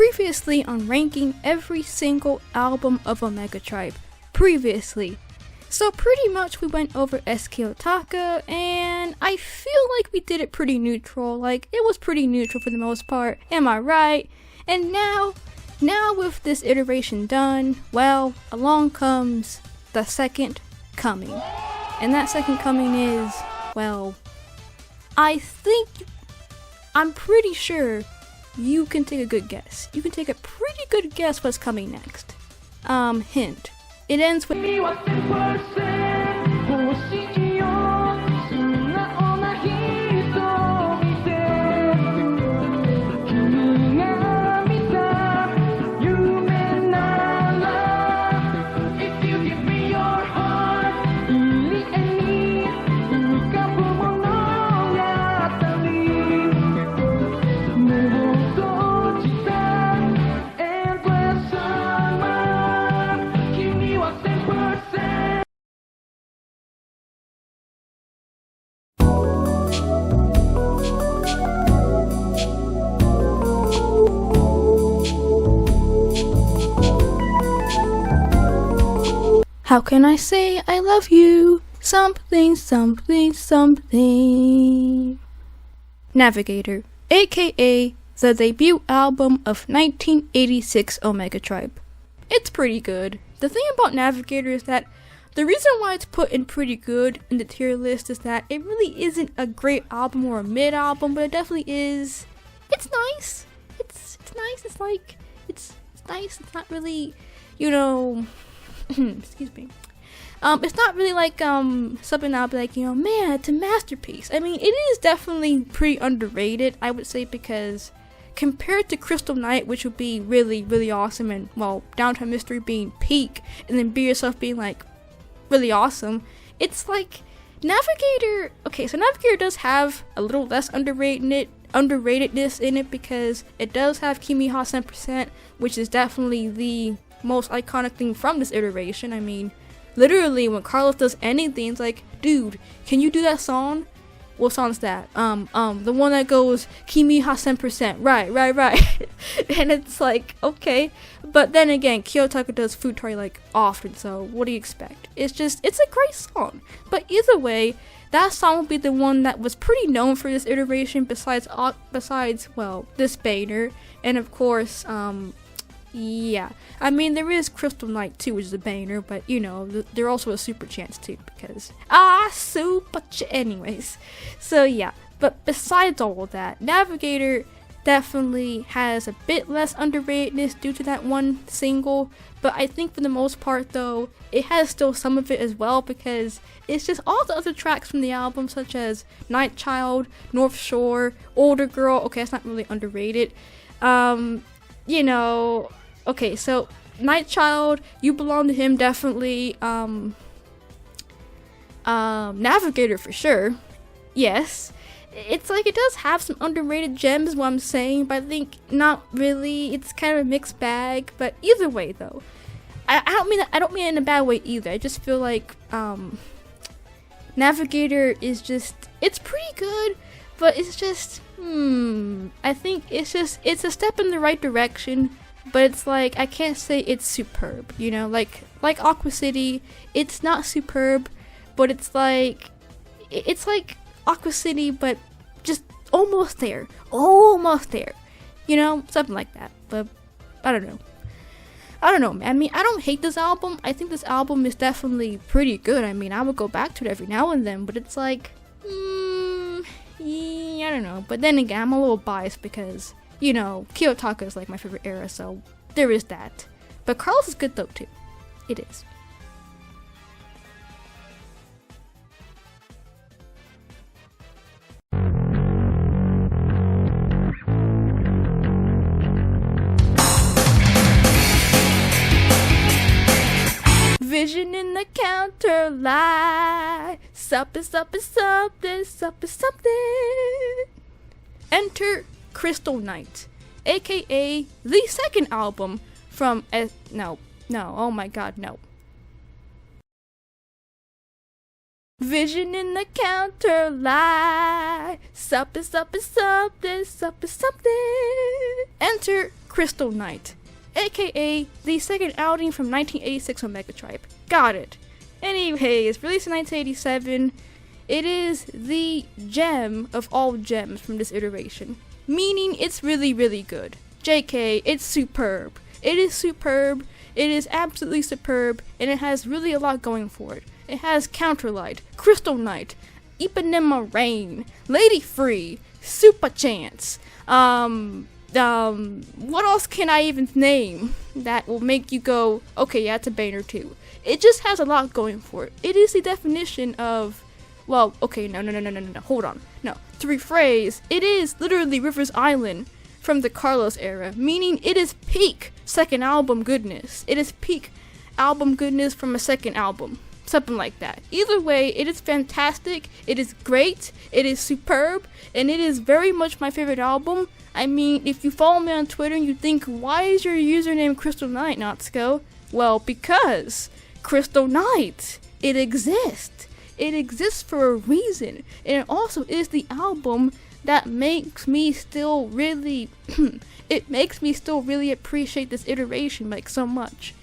Previously on ranking every single album of Omega Tribe. Previously. So pretty much we went over SK Otaka, and I feel like we did it pretty neutral. Like, it was pretty neutral for the most part. Am I right? And now with this iteration done, well, along comes the second coming. And that second coming is, well, I'm pretty sure you can take a good guess. You can take a pretty good guess what's coming next. Hint. It ends with How can I say I love you? Something, something, something. Navigator, aka the debut album of 1986 Omega Tribe. It's pretty good. The thing about Navigator is that the reason why it's put in pretty good in the tier list is that it really isn't a great album or a mid album, but it definitely is. It's nice. It's nice. It's like it's nice. It's not really, excuse me. It's not really like something I'll be like, man, it's a masterpiece. I mean, it is definitely pretty underrated, I would say, because compared to Crystal Night, which would be really, really awesome, and well, Downtown Mystery being peak, and then Be Yourself being like really awesome, it's like Navigator. Okay, so Navigator does have a little less underratedness in it because it does have Kimi Ha 10%, which is definitely the most iconic thing from this iteration. I mean, literally when Carlos does anything, it's like, dude, can you do that song? What song's that? The one that goes Kimi Ha 10%. Right. And it's like, okay. But then again, Kiyotaka does Futari like often, so what do you expect? It's a great song. But either way, that song will be the one that was pretty known for this iteration besides well, this banger. And of course, yeah, I mean, there is Crystal Night too, which is a banger, but they're also a super chance too, because anyways. So yeah, but besides all of that, Navigator definitely has a bit less underratedness due to that one single, but I think for the most part though, it has still some of it as well, because it's just all the other tracks from the album, such as Night Child, North Shore, Older Girl. Okay, that's not really underrated. Okay, so Night Child, You Belong to Him, definitely. Navigator for sure. Yes. It's like it does have some underrated gems, what I'm saying, but I think not really. It's kind of a mixed bag. But either way though, I don't mean it in a bad way either. I just feel like Navigator is it's pretty good, but it's just I think it's a step in the right direction. But it's like, I can't say it's superb, like Aqua City, it's not superb, but it's like Aqua City, but just almost there, something like that. But I don't know, man. I mean, I don't hate this album. I think this album is definitely pretty good. I mean, I would go back to it every now and then, but it's like, I don't know. But then again, I'm a little biased because Kiyotaka is like my favorite era, so there is that. But Carlos is good though too. It is. Vision in the counter lie. Something. Enter Crystal Night, aka the second album from oh my god, no. Vision in the counter lie. Something. Enter Crystal Knight, aka the second outing from 1986 on Mega Tribe. Got it. Anyways, released in 1987, it is the gem of all gems from this iteration, meaning it's really, really good. JK, it's superb. It is superb, it is absolutely superb, and it has really a lot going for it. It has Counterlight, Crystal Knight, Ipanema Rain, Lady Free, Super Chance, what else can I even name that will make you go, okay, yeah, it's a banger too. It just has a lot going for it. It is the definition of, well, okay, no, hold on. No, to rephrase, it is literally Rivers Island from the Carlos era, meaning it is peak second album goodness. It is peak album goodness from a second album. Something like that. Either way, it is fantastic, it is great, it is superb, and it is very much my favorite album. I mean, if you follow me on Twitter and you think, why is your username Crystal Knight, Natsuko? Well, because Crystal Knight, it exists. It exists for a reason, and it also is the album that makes me still really, it makes me still really appreciate this iteration like so much.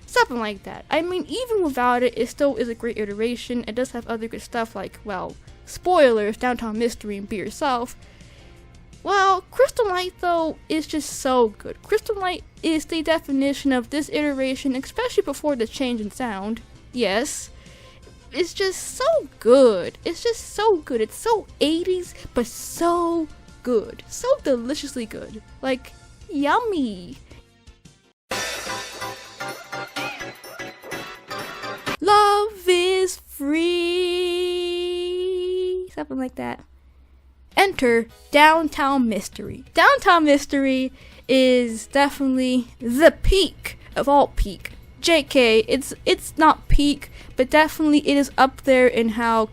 Something like that. I mean, even without it, it still is a great iteration. It does have other good stuff like, well, spoilers, Downtown Mystery and Be Yourself. Well, Crystal Knight, though, is just so good. Crystal Knight is the definition of this iteration, especially before the change in sound. Yes. It's just so good. It's just so good. It's so 80s, but so good. So deliciously good. Like, yummy. Love is free. Something like that. Enter Downtown Mystery. Downtown Mystery is definitely the peak of all peak. JK, it's not peak, but definitely it is up there in how,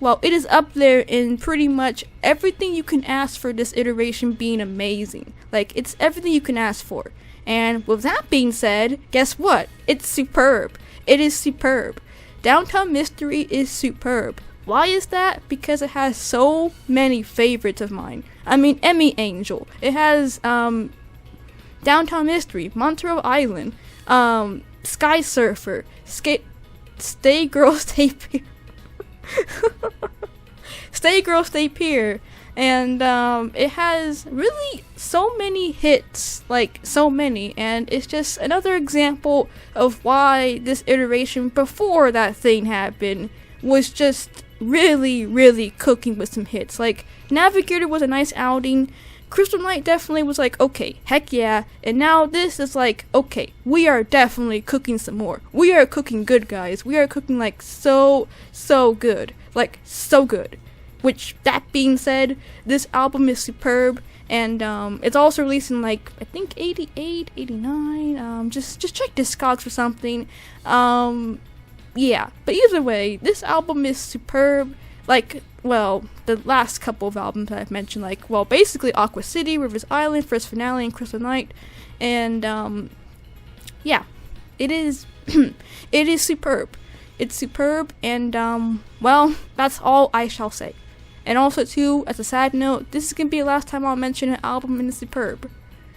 well, it is up there in pretty much everything you can ask for this iteration being amazing. Like, it's everything you can ask for. And with that being said, guess what? It's superb. It is superb. Downtown Mystery is superb. Why is that? Because it has so many favorites of mine. I mean, Emmy Angel. It has Downtown Mystery, Montreal Island, Sky Surfer, Stay Girl Stay Pier, Stay Girl Stay Pier, and it has really so many hits, like so many, and it's just another example of why this iteration before that thing happened was just really, really cooking with some hits. Like, Navigator was a nice outing. Crystal Knight definitely was like, okay, heck yeah. And now this is like, okay, we are definitely cooking some more. We are cooking good, guys. We are cooking like so good. Like, so good. Which, that being said, this album is superb. And it's also released in like, I think 88, 89. Just check Discogs or something. Yeah, but either way, this album is superb. Like, well, the last couple of albums that I've mentioned, like, well, basically Aqua City, Rivers Island, First Finale, and Crystal Knight. And, yeah, it is, it is superb. It's superb, and, well, that's all I shall say. And also, too, as a side note, this is gonna be the last time I'll mention an album in superb.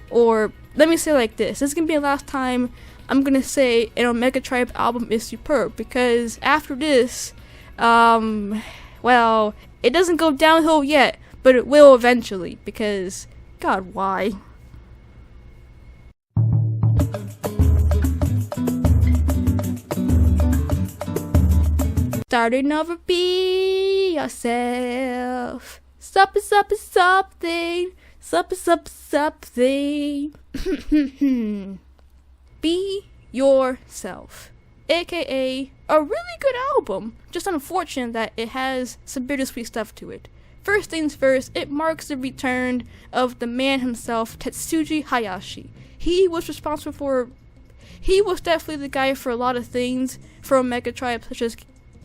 Or, let me say it like this is gonna be the last time I'm gonna say an Omega Tribe album is superb, because after this, well, it doesn't go downhill yet, but it will eventually, because, God, why? Starting over, be yourself. Something. Be yourself, aka a really good album, just unfortunate that it has some bittersweet stuff to it. First things first, it marks the return of the man himself, Tetsuji Hayashi. He was definitely the guy for a lot of things for Omega Tribe,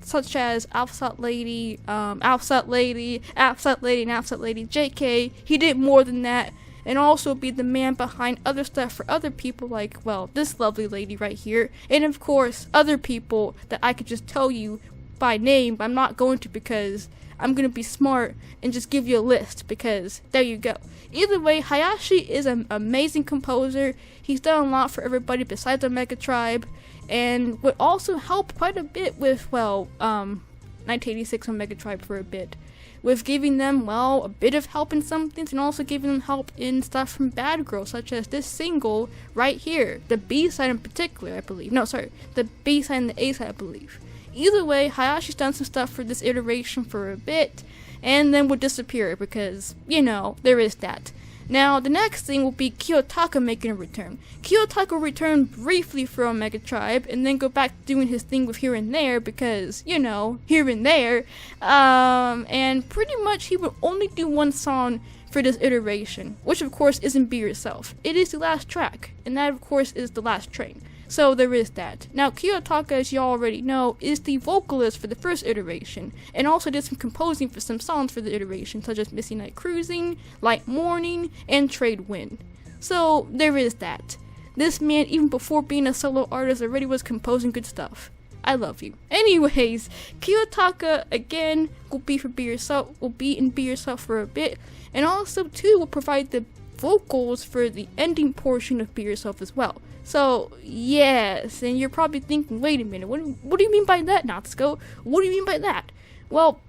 such as Alphabet Lady, and Alphabet Lady, JK. He did more than that, and also be the man behind other stuff for other people like, well, this lovely lady right here, and of course, other people that I could just tell you by name, but I'm not going to because I'm gonna be smart and just give you a list, because there you go. Either way, Hayashi is an amazing composer. He's done a lot for everybody besides Omega Tribe, and would also help quite a bit with, 1986 Omega Tribe for a bit, with giving them, a bit of help in some things, and also giving them help in stuff from Bad Girl, such as this single right here, the B-side in particular, I believe. No, sorry, the B-side and the A-side, I believe. Either way, Hayashi's done some stuff for this iteration for a bit, and then would disappear, because, there is that. Now, the next thing will be Kiyotaka making a return. Kiyotaka will return briefly for Omega Tribe, and then go back doing his thing with Here and There, because, here and there. And pretty much he will only do one song for this iteration, which of course isn't Be Yourself. It is the last track, and that of course is The Last Train. So there is that. Now, Kiyotaka, as you already know, is the vocalist for the first iteration, and also did some composing for some songs for the iteration, such as Misty Night Cruising, Light Morning, and Trade Wind. So there is that. This man, even before being a solo artist, already was composing good stuff. I love you. Anyways, Kiyotaka, again, will be in Be Yourself for a bit, and also, too, will provide the vocals for the ending portion of Be Yourself as well. So, yes, and you're probably thinking, wait a minute, what do you mean by that, Natsuko? What do you mean by that? Well,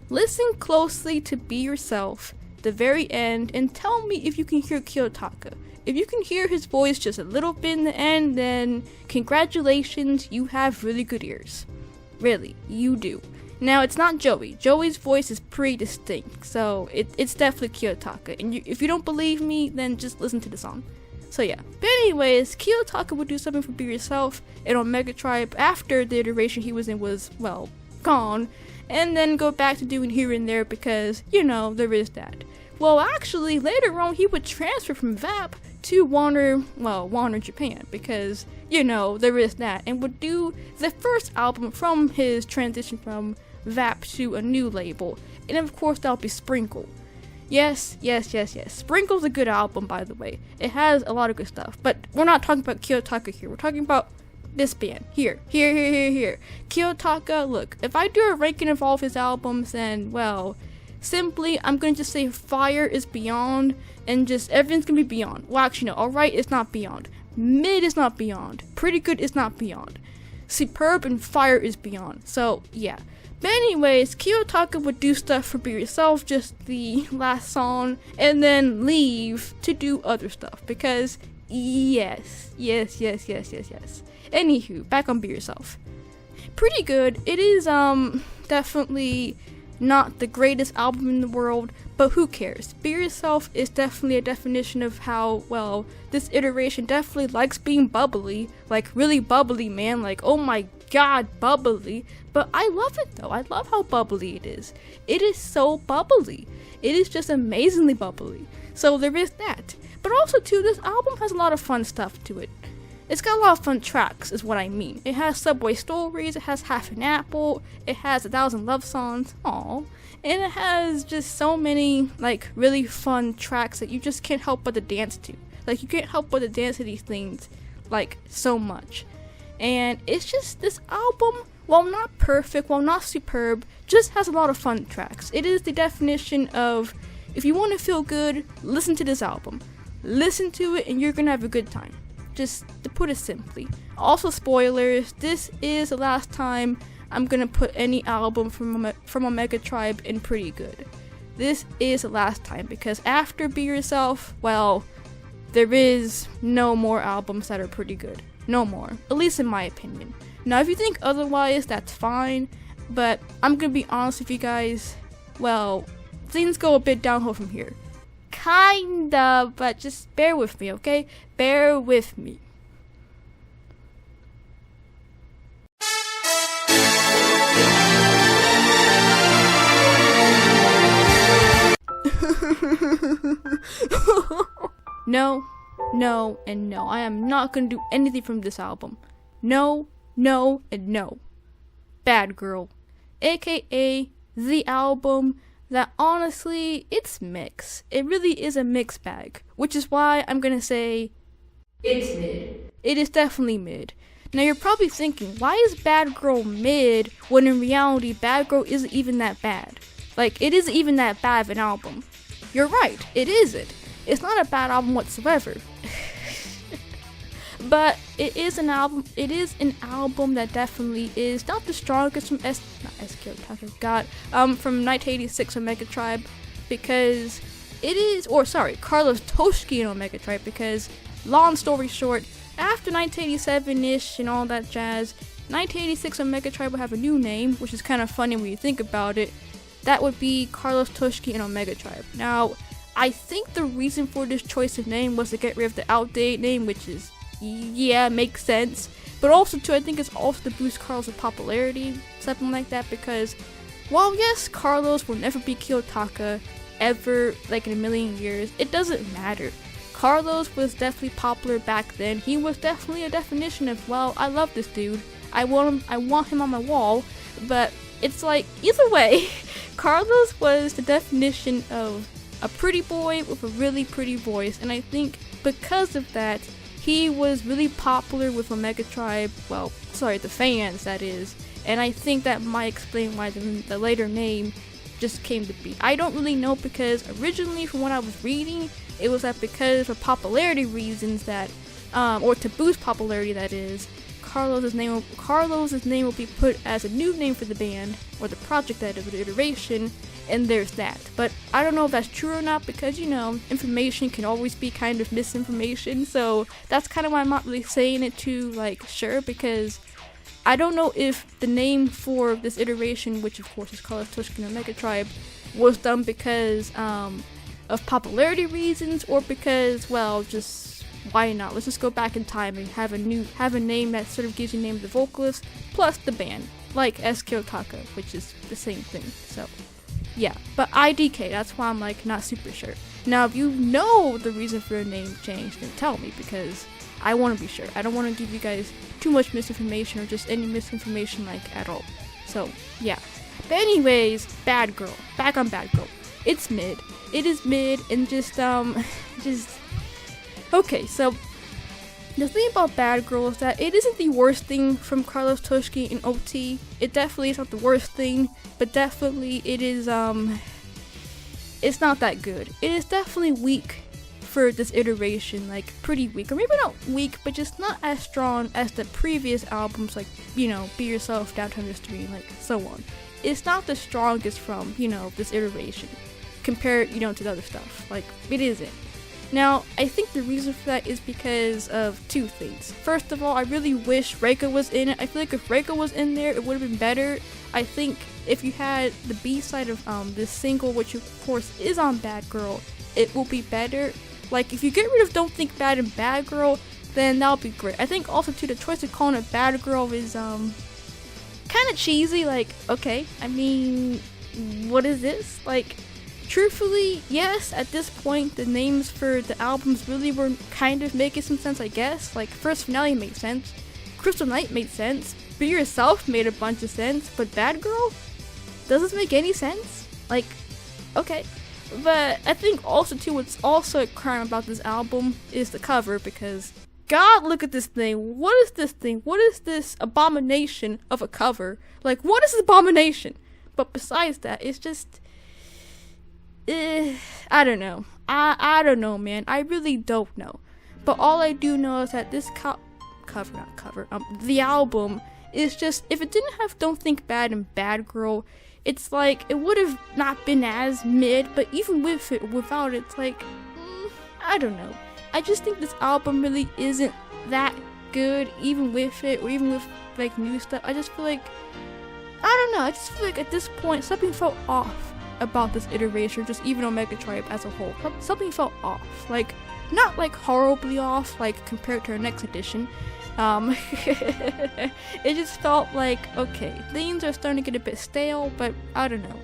listen closely to Be Yourself, the very end, and tell me if you can hear Kiyotaka. If you can hear his voice just a little bit in the end, then congratulations, you have really good ears. Really, you do. Now, it's not Joey. Joey's voice is pretty distinct, so it's definitely Kiyotaka. And if you don't believe me, then just listen to the song. So yeah. But anyways, Kiyotaka would do something for Be Yourself and Omega Tribe after the iteration he was in was, gone. And then go back to doing Here and There because, there is that. Well, actually, later on, he would transfer from VAP to Warner Japan because, there is that. And would do the first album from his transition from VAP to a new label. And of course, that'll be Sprinkle. Yes. Sprinkle's a good album, by the way. It has a lot of good stuff. But we're not talking about Kiyotaka here. We're talking about this band. Here. Kiyotaka, look, if I do a ranking of all of his albums, then, simply, I'm going to just say Fire is Beyond, and just everything's going to be Beyond. Well, actually, no. Alright is not Beyond. Mid is not Beyond. Pretty Good is not Beyond. Superb and Fire is Beyond. So, yeah. But anyways, Kiyotaka would do stuff for Be Yourself, just the last song, and then leave to do other stuff, because yes. Anywho, back on Be Yourself. Pretty good. It is, definitely not the greatest album in the world, but who cares? Be Yourself is definitely a definition of how, this iteration definitely likes being bubbly, like really bubbly, man, like, oh my god, bubbly. But I love it though. I love how bubbly it is. It is so bubbly. It is just amazingly bubbly. So there is that. But also too, this album has a lot of fun stuff to it. It's got a lot of fun tracks, is what I mean. It has Subway Stories, it has Half an Apple, it has 1,000 Love Songs, and it has just so many, really fun tracks that you just can't help but to dance to. You can't help but to dance to these things, so much. And it's just, this album, while not perfect, while not superb, just has a lot of fun tracks. It is the definition of, if you want to feel good, listen to this album. Listen to it and you're gonna have a good time. Just to put it simply. Also, spoilers, this is the last time I'm gonna put any album from Omega Tribe in Pretty Good. This is the last time, because after Be Yourself, there is no more albums that are pretty good. No more. At least in my opinion. Now, if you think otherwise, that's fine, but I'm gonna be honest with you guys, things go a bit downhill from here. Kinda, but just bear with me, okay? Bear with me. No, and no. I am not gonna do anything from this album. No, and no. Bad Girl. AKA the album that honestly, it's mixed. It really is a mixed bag. Which is why I'm gonna say it's mid. It is definitely mid. Now you're probably thinking, why is Bad Girl mid when in reality Bad Girl isn't even that bad? Like, it isn't even that bad of an album. You're right, it isn't. It's not a bad album whatsoever. But it is an album that definitely is not the strongest from from 1986 Omega Tribe, because it is, Carlos Toshki and Omega Tribe, because long story short, after 1987-ish and all that jazz, 1986 Omega Tribe will have a new name, which is kind of funny when you think about it. That would be Carlos Toshki and Omega Tribe. Now, I think the reason for this choice of name was to get rid of the outdated name, which is, yeah, makes sense. But also, too, I think it's also to boost Carlos' popularity, something like that, because while, yes, Carlos will never be Kiyotaka, ever, like in a million years, it doesn't matter. Carlos was definitely popular back then. He was definitely a definition of, well, I love this dude. I want him on my wall. But it's like, either way, Carlos was the definition of a pretty boy with a really pretty voice. And I think because of that, he was really popular with Omega Tribe. Well, the fans, that is. And I think that might explain why the later name just came to be. I don't really know, because originally from what I was reading, it was that because of popularity reasons that, or to boost popularity, that is, Carlos's name will be put as a new name for the band, or the project, that is, the iteration, and there's that. But I don't know if that's true or not, because, information can always be kind of misinformation, so that's kind of why I'm not really saying it too, sure, because I don't know if the name for this iteration, which of course is Carlos Toshki and Omega Tribe, was done because, of popularity reasons, or because, well, just why not? Let's just go back in time and have a name that sort of gives you the name of the vocalist plus the band, like Kiyotaka, which is the same thing. So, yeah. But IDK, that's why I'm not super sure. Now, if you know the reason for the name change, then tell me, because I want to be sure. I don't want to give you guys too much misinformation, or just any misinformation at all. So, yeah. But anyways, Bad Girl. Back on Bad Girl. It's mid. It is mid, and okay, so the thing about Bad Girl is that it isn't the worst thing from Carlos Toshki and OT. It definitely is not the worst thing, but definitely it is, it's not that good. It is definitely weak for this iteration, pretty weak, or maybe not weak, but just not as strong as the previous albums, Be Yourself, Downtown Mystery, so on. It's not the strongest from, this iteration, compared, to the other stuff. It isn't. Now, I think the reason for that is because of two things. First of all, I really wish Reika was in it. I feel like if Reika was in there, it would have been better. I think if you had the B-side of this single, which of course is on Bad Girl, it will be better. If you get rid of Don't Think Bad and Bad Girl, then that'll be great. I think also, too, the choice of calling it Bad Girl is, kind of cheesy. Okay, I mean, what is this? Truthfully, yes, at this point, the names for the albums really were kind of making some sense, I guess. First Finale made sense, Crystal Night made sense, Be Yourself made a bunch of sense, but Bad Girl? Does this make any sense? Okay. But I think also, too, what's also a crime about this album is the cover, because, God, look at this thing. What is this thing? What is this abomination of a cover? What is this abomination? But besides that, it's just, I don't know. I don't know, man. I really don't know. But all I do know is that this the album is just, if it didn't have Don't Think Bad and Bad Girl, it's it would have not been as mid, but even with it, without it, it's I don't know. I just think this album really isn't that good, even with it, or even with, new stuff. I just feel I don't know, I just feel at this point, something felt off about this iteration, just even Omega Tribe as a whole. Something felt off. Not horribly off, compared to our next edition. It just felt okay, things are starting to get a bit stale, but I don't know.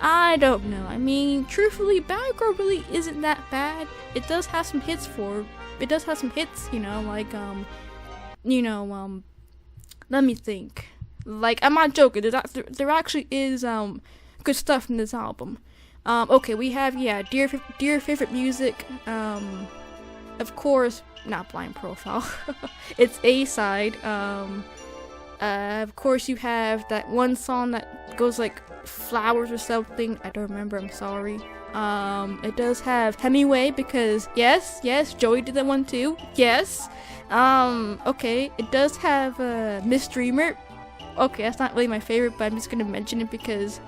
I I mean, truthfully, Bad Girl really isn't that bad. It does have some hits let me think. I'm not joking, there actually is, good stuff in this album. Okay, we have, Dear Favorite Music, of course, not Blind Profile. It's A-side. Of course, you have that one song that goes like Flowers or something. I don't remember. I'm sorry. It does have Hemingway because yes, Joey did that one too. Yes. Okay. It does have Miss Dreamer. Okay, that's not really my favorite, but I'm just gonna mention it because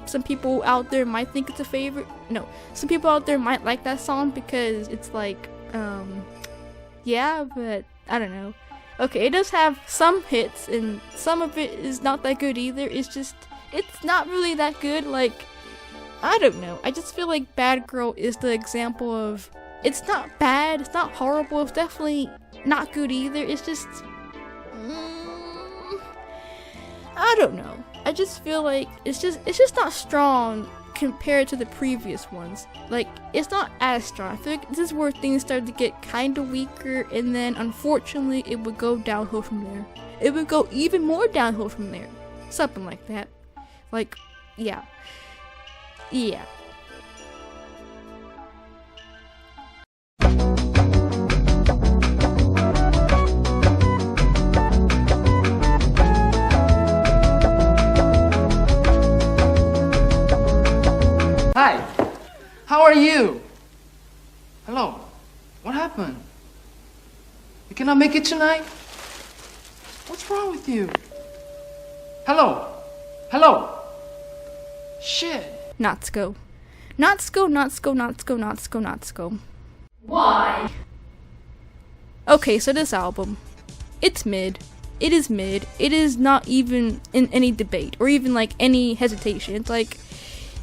some people out there might think it's a favorite. No, some people out there might like that song because it's like, yeah, but I don't know. Okay, it does have some hits, and some of it is not that good either. It's not really that good. Like, I don't know. I just feel like Bad Girl is the example of, it's not bad, it's not horrible, it's definitely not good either. It's just, I don't know. I just feel like it's just not strong compared to the previous ones. Like, it's not as strong. I feel like this is where things started to get kind of weaker, and then unfortunately it would go downhill from there. It would go even more downhill from there. Something like that. Like, yeah. Hi, how are you? Hello, what happened? You cannot make it tonight? What's wrong with you? Hello? Shit. Natsuko. Why? Okay, so this album, it's mid. It is mid. It is not even in any debate or even like any hesitation. It's like,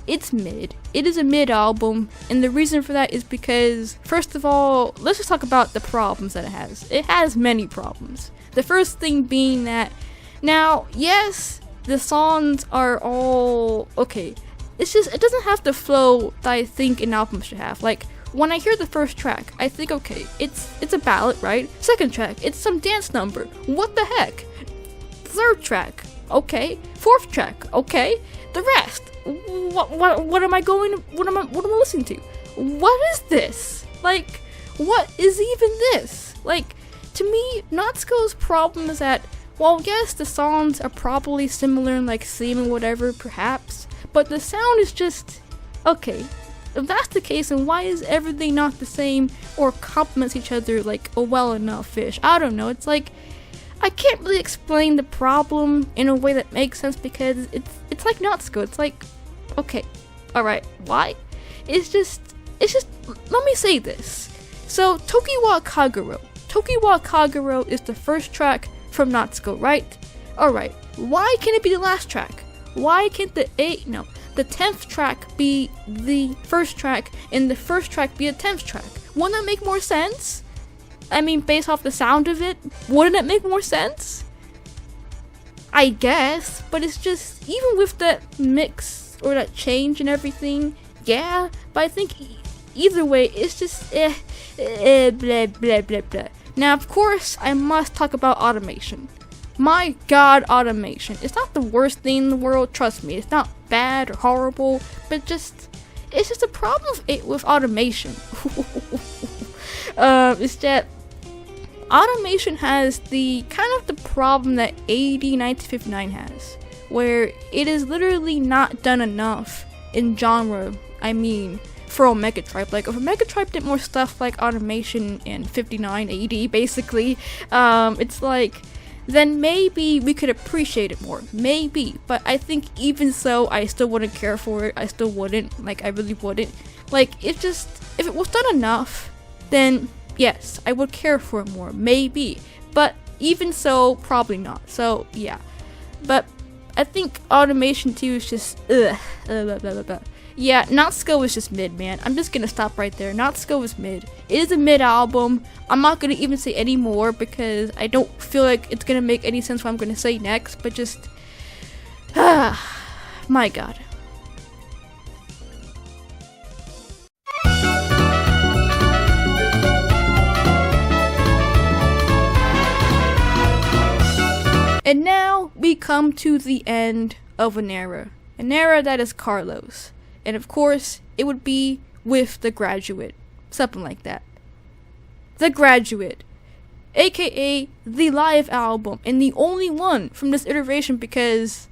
it's mid. It is a mid album, and the reason for that is because, first of all, let's just talk about the problems that it has. It has many problems. The first thing being that, now, yes, the songs are all okay. It's just, it doesn't have the flow that I think an album should have. Like, when I hear the first track, I think, okay, it's a ballad, right? Second track, it's some dance number. What the heck? Third track, okay. Fourth track, okay. The rest, what am I listening to? What is this? Like, what is even this? Like, to me, Natsuko's problem is that, well, yes, the songs are probably similar in like theme and whatever, perhaps, but the sound is just, okay, if that's the case, then why is everything not the same or complements each other like a well enough fish? I don't know, it's like, I can't really explain the problem in a way that makes sense because it's like Natsuko. It's like, okay, alright, why? It's just, let me say this. So, Tokiwa Kagero is the first track from Natsuko, right? Alright, why can't it be the last track? Why can't the 10th track be the first track and the first track be the 10th track? Wouldn't that make more sense? I mean, based off the sound of it, wouldn't it make more sense? I guess, but it's just, even with that mix or that change and everything, yeah, but I think either way, it's just blah blah blah blah. Now, of course, I must talk about automation. My god, automation. It's not the worst thing in the world, trust me. It's not bad or horrible, but it's just a problem with automation. It's that automation has the kind of the problem that AD 1959 has, where it is literally not done enough in genre. I mean, for Omega Tribe. Like, if Omega Tribe did more stuff like automation in 59 AD, basically, it's like, then maybe we could appreciate it more. Maybe. But I think even so, I still wouldn't care for it. I still wouldn't. Like, I really wouldn't. Like, if it was done enough, then yes, I would care for it more. Maybe. But even so, probably not. So, yeah. But I think automation too is just, Yeah, Natsuko is just mid, man. I'm just gonna stop right there. Natsuko is mid. It is a mid album. I'm not gonna even say any more because I don't feel like it's gonna make any sense what I'm gonna say next, but just, my god. And now we come to the end of an era that is Carlos. And of course, it would be with The Graduate. Something like that. The Graduate, aka the live album, and the only one from this iteration because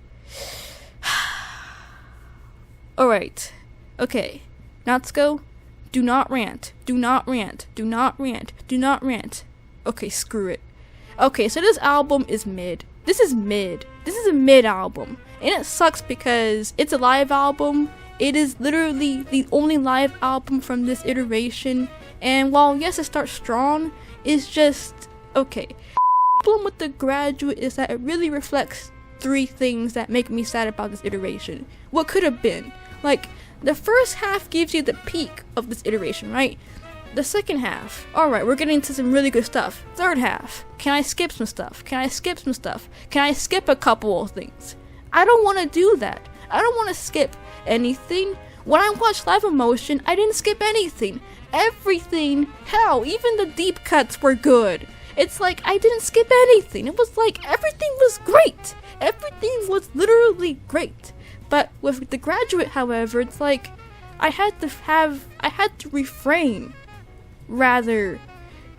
alright, okay, Natsuko, do not rant, do not rant, do not rant, do not rant. Okay, screw it. Okay, so this album is mid. This is mid. This is a mid album. And it sucks because it's a live album. It is literally the only live album from this iteration. And while yes, it starts strong, it's just okay. The problem with The Graduate is that it really reflects 3 things that make me sad about this iteration. What could have been. Like, the first half gives you the peak of this iteration, right? The second half, alright, we're getting into some really good stuff. Third half, can I skip some stuff? Can I skip some stuff? Can I skip a couple of things? I don't want to do that. I don't want to skip anything. When I watched Live Emotion, I didn't skip anything. Everything, hell, even the deep cuts were good. It's like, I didn't skip anything. It was like, everything was great. Everything was literally great. But with The Graduate, however, it's like, I had to refrain rather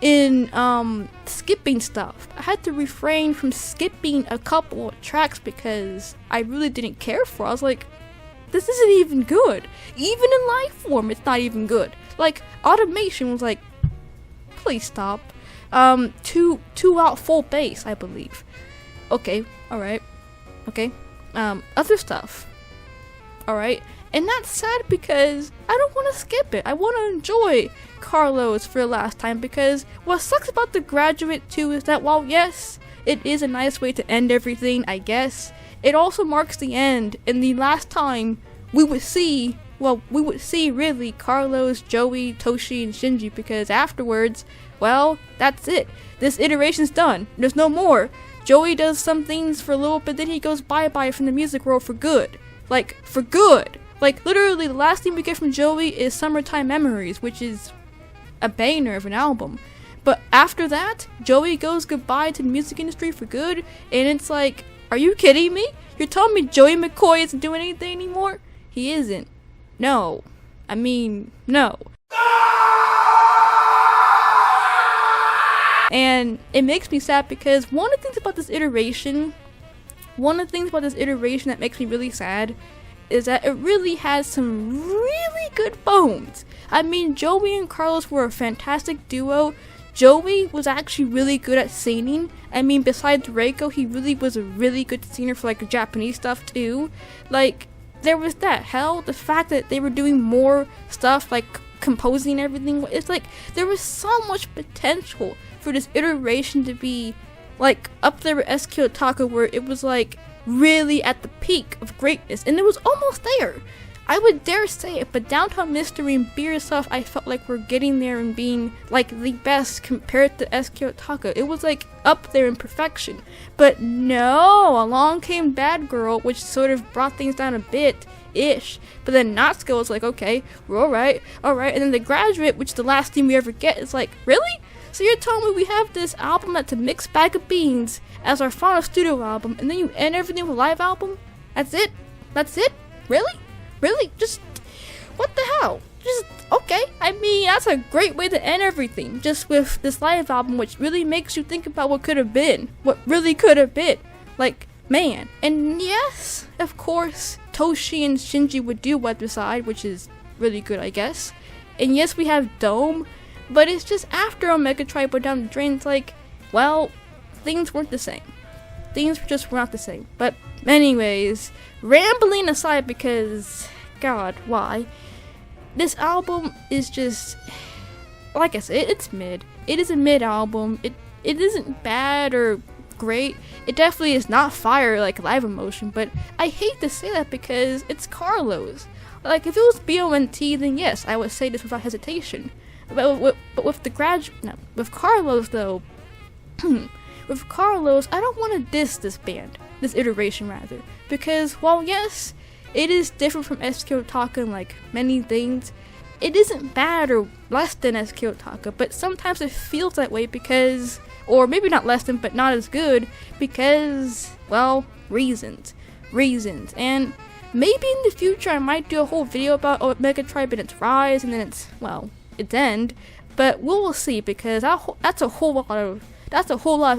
in skipping stuff. I had to refrain from skipping a couple of tracks because I really didn't care for it. I was like, this isn't even good. Even in live form, it's not even good. Like, Automation was like, please stop. 2 out full bass, I believe. Okay, alright. Okay. Other stuff. Alright. And that's sad because I don't want to skip it. I want to enjoy Carlos for the last time because what sucks about The Graduate too is that while yes, it is a nice way to end everything, I guess, it also marks the end and the last time we would see really Carlos, Joey, Toshi, and Shinji because afterwards, well, that's it. This iteration's done. There's no more. Joey does some things for a little bit, then he goes bye-bye from the music world for good. Like, for good. Like, literally, the last thing we get from Joey is Summertime Memories, which is a banger of an album. But after that, Joey goes goodbye to the music industry for good, and it's like, are you kidding me? You're telling me Joey McCoy isn't doing anything anymore? He isn't. No. I mean, no. And it makes me sad because one of the things about this iteration that makes me really sad is that it really has some really good bones. I mean, Joey and Carlos were a fantastic duo. Joey was actually really good at singing. I mean, besides Reiko, he really was a really good singer for like Japanese stuff too. Like, there was that. Hell, the fact that they were doing more stuff like composing everything, it's like there was so much potential for this iteration to be like up there with SQ Otaka, where it was like really at the peak of greatness, and it was almost there. I would dare say it, but Downtown Mystery and Be Yourself, I felt like we're getting there and being like the best compared to SQ Otaka. It was like up there in perfection. But no, along came Bad Girl, which sort of brought things down a bit-ish. But then Natsuko was like, okay, we're alright. And then The Graduate, which the last thing we ever get, is like, really? So you're telling me we have this album that's a mixed bag of beans as our final studio album, and then you end everything with a live album? That's it? That's it? Really? Really? Just, what the hell? Just, okay. I mean, that's a great way to end everything, just with this live album, which really makes you think about what could have been. What really could have been. Like, man. And yes, of course, Toshi and Shinji would do Weather Side, which is really good, I guess. And yes, we have Dome, but it's just after Omega Tribe went down the drain, it's like, well, things weren't the same. Things just were not the same. But anyways, rambling aside because, God, why? This album is just, like I said, it's mid. It is a mid album. It isn't bad or great. It definitely is not fire like Live Emotion, but I hate to say that because it's Carlos. Like, if it was BONT, then yes, I would say this without hesitation. But with with Carlos though, with Carlos, I don't want to diss this band, this iteration rather, because while yes, it is different from SQ Otaka in like many things, it isn't bad or less than SQ Otaka, but sometimes it feels that way because, or maybe not less than, but not as good because, well, reasons, and maybe in the future I might do a whole video about Omega Tribe and its rise and then its end, But we'll see, because that's a whole lot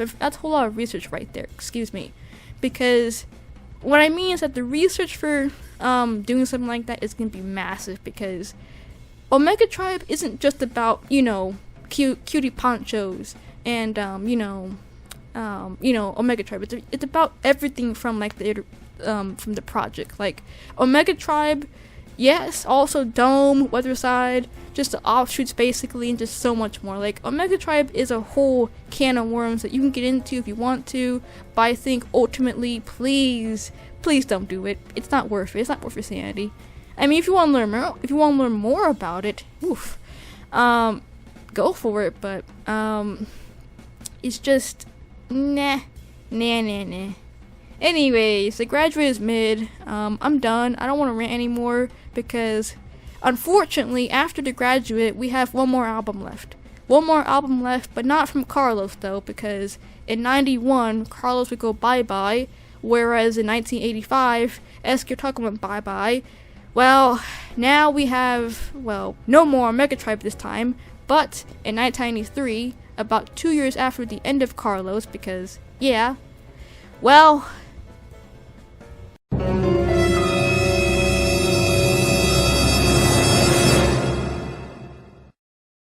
of research right there. Excuse me, because what I mean is that the research for doing something like that is gonna be massive, because Omega Tribe isn't just about cutie ponchos and Omega Tribe. It's about everything from like from the project, like Omega Tribe. Yes, also Dome, Weatherside, just the offshoots basically, and just so much more. Like, Omega Tribe is a whole can of worms that you can get into if you want to, but I think ultimately, please don't do it. It's not worth it. It's not worth your sanity. I mean, if you want to learn more about it, go for it, but it's just nah. Anyways, the graduate is mid. I'm done. I don't want to rant anymore, because unfortunately, after the graduate, we have one more album left. But not from Carlos, though, because in 91, Carlos would go bye-bye, whereas in 1985, Escutar went bye-bye. Well, now we have, no more Omega Tribe this time, but in 1993, about 2 years after the end of Carlos, because,